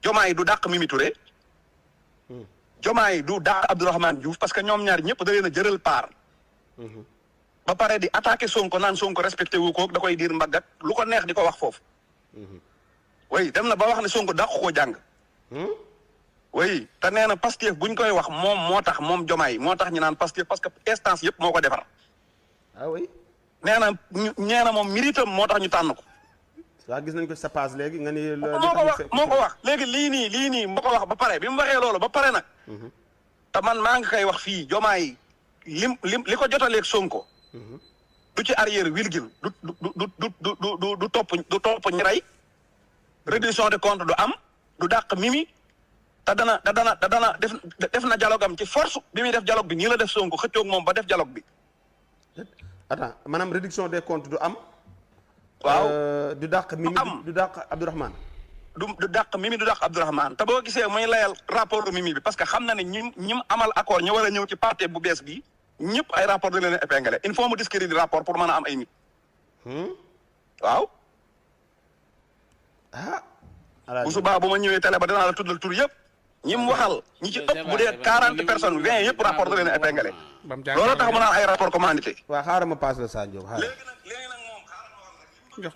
Diomaye du dàq Mimi Touré. Diomaye du dàq Abdourahmane Diouf parce que ñoom ñaar ñëpp da leen a jëral paar. ba pare di attaqué Sonko naan Sonko respecté wu ko da koy diir mbagg ak lu ko neex di ko wax foofu. oui dem na ba wax ne Sonko dàq koo jàng. oui te nee na Pastef buñ koy wax moom moo tax moom Diomaye moo tax ñu naan Pastef parce que instance yëpp moo ko defar. ah oui. nee na moom méritam moo tax ñu tànn ko. waaw gis nañ ko sa passe léegi nga ni. moo ko wax léegi lii nii moo ko wax ba pare bi mu waxee loolu ba pare nag. te man maa ngi koy wax fii Diomaye li ko jotaleeg Sonko. du ci arrière virgule du topp ñu rey. réduction de compte du am du dàq Mimi te dana def na dialogue am ci force bi muy def dialogue bi nii la def Sonko xëccoog moom ba def dialogue bi. attends maanaam réduction des comptes du am. waaw du dàq Mimi du dàq Abdourahmane. du dàq Mimi du dàq Abdourahmane te boo gisee muy layal rapport Mimi bi parce que xam na ne ñi amal accord ñu war a ñëw ci parti bu bees bi ñëpp ay rapport da leen épinglé il faut mu discréditer rapport pour mën a am ay nit. waaw. bu subaa bu ma ñëwee télé ba dinaa la tuddal tur yëpp ñi mu waxal ñi ci ëpp bu dee 40 personnes 20 yëpp rapport da leen épinglé. loolu tax mu naan ay rapport commandité. waaw xaaral ma passe la Sadio xaaral. léegi nag moom xaaral ma wax